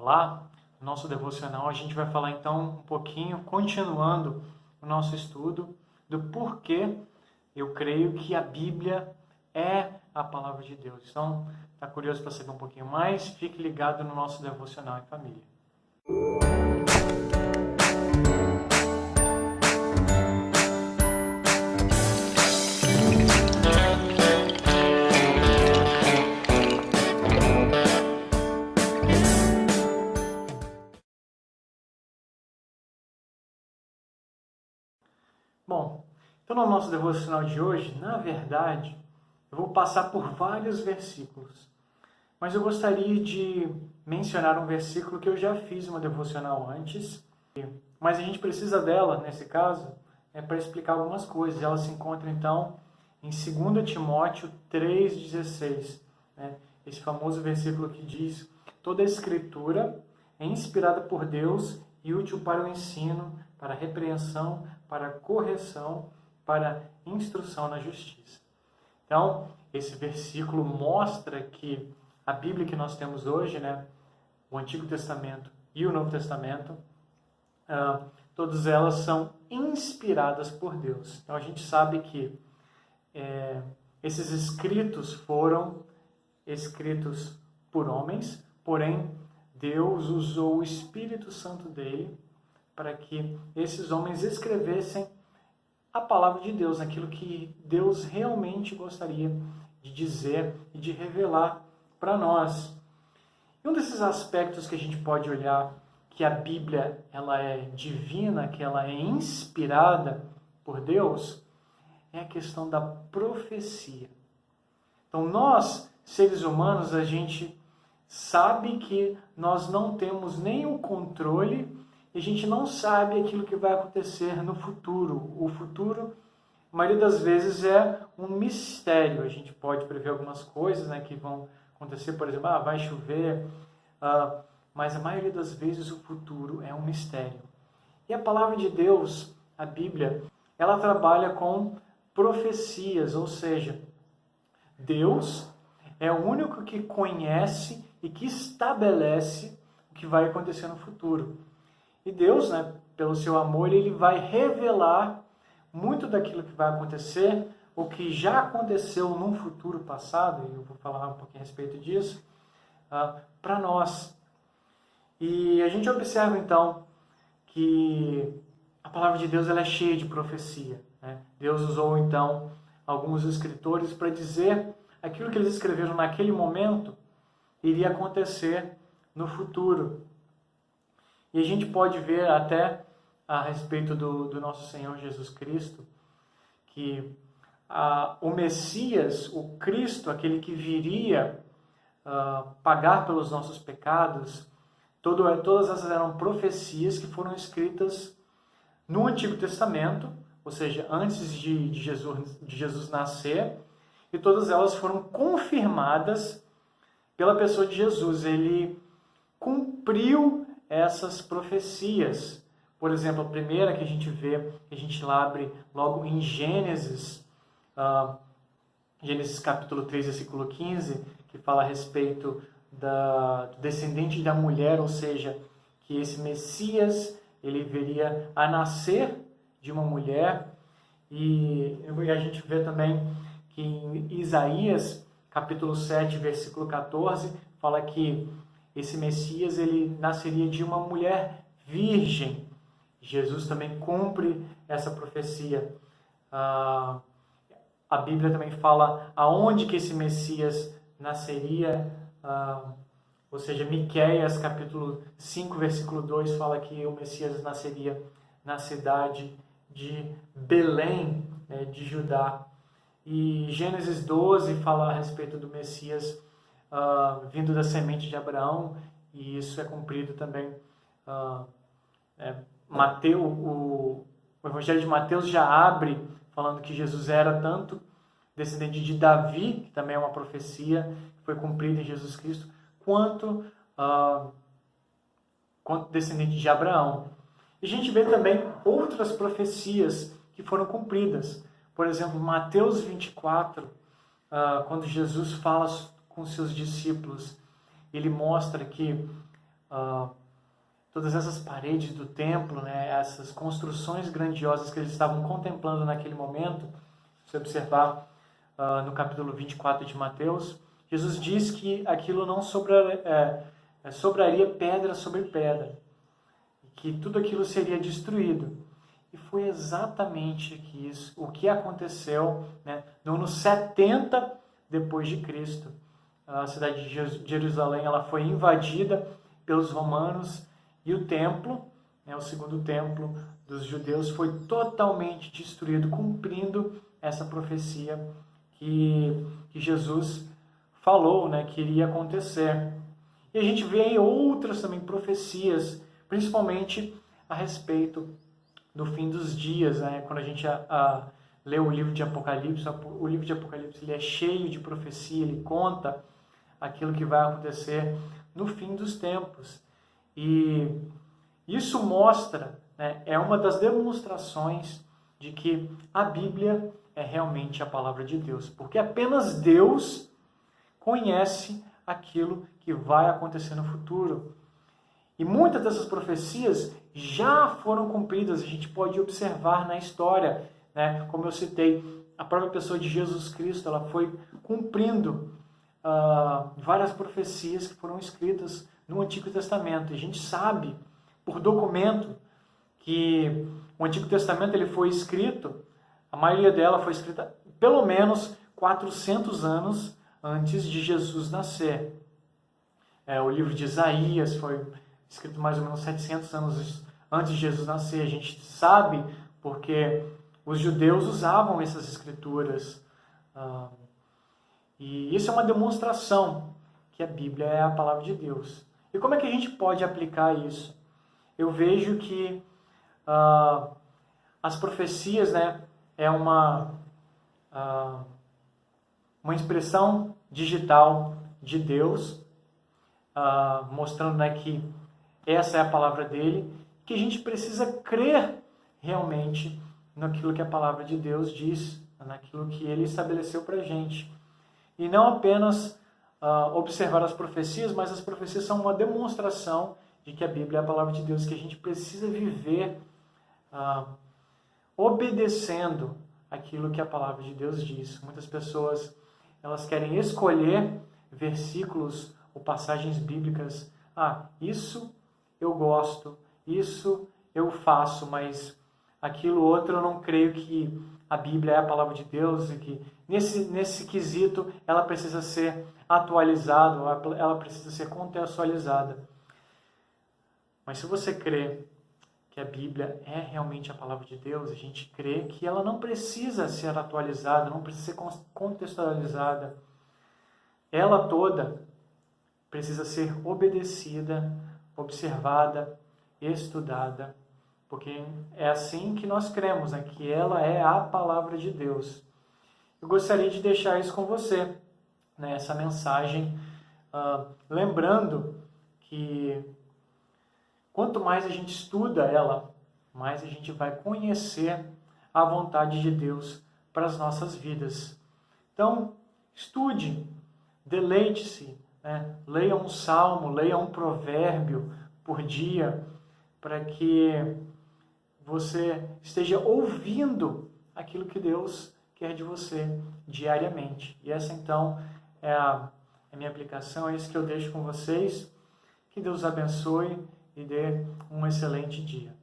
Olá, no nosso devocional a gente vai falar então um pouquinho, continuando o nosso estudo, do porquê eu creio que a Bíblia é a palavra de Deus. Então, está curioso para saber um pouquinho mais? Fique ligado no nosso devocional em família. Bom, então no nosso devocional de hoje, na verdade, eu vou passar por vários versículos, mas eu gostaria de mencionar um versículo que eu já fiz uma devocional antes, mas a gente precisa dela, nesse caso, para explicar algumas coisas. Ela se encontra, então, em 2 Timóteo 3,16, né? Esse famoso versículo que diz: toda a Escritura é inspirada por Deus e útil para o ensino, para a repreensão, para a correção, para a instrução na justiça. Então, esse versículo mostra que a Bíblia que nós temos hoje, né, o Antigo Testamento e o Novo Testamento, todas elas são inspiradas por Deus. Então, a gente sabe que esses escritos foram escritos por homens, porém, Deus usou o Espírito Santo dele para que esses homens escrevessem a palavra de Deus, aquilo que Deus realmente gostaria de dizer e de revelar para nós. E um desses aspectos que a gente pode olhar que a Bíblia ela é divina, que ela é inspirada por Deus, é a questão da profecia. Então nós, seres humanos, a gente sabe que nós não temos nem o controle e a gente não sabe aquilo que vai acontecer no futuro. O futuro, a maioria das vezes, é um mistério. A gente pode prever algumas coisas, né, que vão acontecer, por exemplo, vai chover, mas a maioria das vezes o futuro é um mistério. E a palavra de Deus, a Bíblia, ela trabalha com profecias, ou seja, Deus é o único que conhece e que estabelece o que vai acontecer no futuro. E Deus, né, pelo seu amor, ele vai revelar muito daquilo que vai acontecer, o que já aconteceu num futuro passado, e eu vou falar um pouquinho a respeito disso, para nós. E a gente observa, então, que a palavra de Deus ela é cheia de profecia, né? Deus usou, então, alguns escritores para dizer aquilo que eles escreveram naquele momento iria acontecer no futuro. E a gente pode ver até a respeito do nosso Senhor Jesus Cristo, que o Messias, o Cristo, aquele que viria pagar pelos nossos pecados, todas essas eram profecias que foram escritas no Antigo Testamento, ou seja, antes de Jesus nascer, e todas elas foram confirmadas pela pessoa de Jesus. Ele cumpriu essas profecias. Por exemplo, a primeira que a gente vê, que a gente abre logo em Gênesis, Gênesis capítulo 3, versículo 15, que fala a respeito do descendente da mulher, ou seja, que esse Messias, ele viria a nascer de uma mulher. E a gente vê também que em Isaías, capítulo 7, versículo 14, fala que esse Messias ele nasceria de uma mulher virgem. Jesus também cumpre essa profecia. A Bíblia também fala aonde que esse Messias nasceria. Ou seja, Miqueias, capítulo 5, versículo 2, fala que o Messias nasceria na cidade de Belém, né, de Judá. E Gênesis 12 fala a respeito do Messias vindo da semente de Abraão, e isso é cumprido também. O Evangelho de Mateus já abre falando que Jesus era tanto descendente de Davi, que também é uma profecia que foi cumprida em Jesus Cristo, quanto descendente de Abraão. E a gente vê também outras profecias que foram cumpridas. Por exemplo, Mateus 24, quando Jesus fala com seus discípulos, ele mostra que todas essas paredes do templo, né, essas construções grandiosas que eles estavam contemplando naquele momento. Se você observar no capítulo 24 de Mateus, Jesus diz que aquilo não sobraria pedra sobre pedra, que tudo aquilo seria destruído. E foi exatamente o que aconteceu, né, no ano 70 depois de Cristo. A cidade de Jerusalém ela foi invadida pelos romanos e o templo, né, o segundo templo dos judeus, foi totalmente destruído, cumprindo essa profecia que Jesus falou, né, que iria acontecer. E a gente vê outras também profecias, principalmente a respeito do fim dos dias, né? Quando a gente lê o livro de Apocalipse, o livro de Apocalipse ele é cheio de profecia, ele conta aquilo que vai acontecer no fim dos tempos. E isso mostra, né, é uma das demonstrações de que a Bíblia é realmente a palavra de Deus, porque apenas Deus conhece aquilo que vai acontecer no futuro. E muitas dessas profecias já foram cumpridas, a gente pode observar na história, né? Como eu citei, a própria pessoa de Jesus Cristo, ela foi cumprindo várias profecias que foram escritas no Antigo Testamento. E a gente sabe, por documento, que o Antigo Testamento ele foi escrito, a maioria dela foi escrita pelo menos 400 anos antes de Jesus nascer. O livro de Isaías foi escrito mais ou menos 700 anos antes de Jesus nascer. A gente sabe porque os judeus usavam essas escrituras. E isso é uma demonstração que a Bíblia é a palavra de Deus. E como é que a gente pode aplicar isso? Eu vejo que as profecias, né, é uma expressão digital de Deus, mostrando, né, que essa é a palavra dele, que a gente precisa crer realmente naquilo que a palavra de Deus diz, naquilo que ele estabeleceu para a gente. E não apenas observar as profecias, mas as profecias são uma demonstração de que a Bíblia é a palavra de Deus, que a gente precisa viver obedecendo aquilo que a palavra de Deus diz. Muitas pessoas elas querem escolher versículos ou passagens bíblicas. Isso eu gosto, isso eu faço, mas aquilo outro eu não creio que a Bíblia é a palavra de Deus e que nesse quesito ela precisa ser atualizada, ela precisa ser contextualizada. Mas se você crê que a Bíblia é realmente a palavra de Deus, a gente crê que ela não precisa ser atualizada, não precisa ser contextualizada. Ela toda precisa ser obedecida, observada, estudada, porque é assim que nós cremos, né? Que ela é a palavra de Deus. Eu gostaria de deixar isso com você, né? Essa mensagem, lembrando que quanto mais a gente estuda ela, mais a gente vai conhecer a vontade de Deus para as nossas vidas. Então, estude, deleite-se, né? Leia um salmo, leia um provérbio por dia, para que você esteja ouvindo aquilo que Deus quer de você diariamente. E essa, então, é a minha aplicação, é isso que eu deixo com vocês. Que Deus abençoe e dê um excelente dia.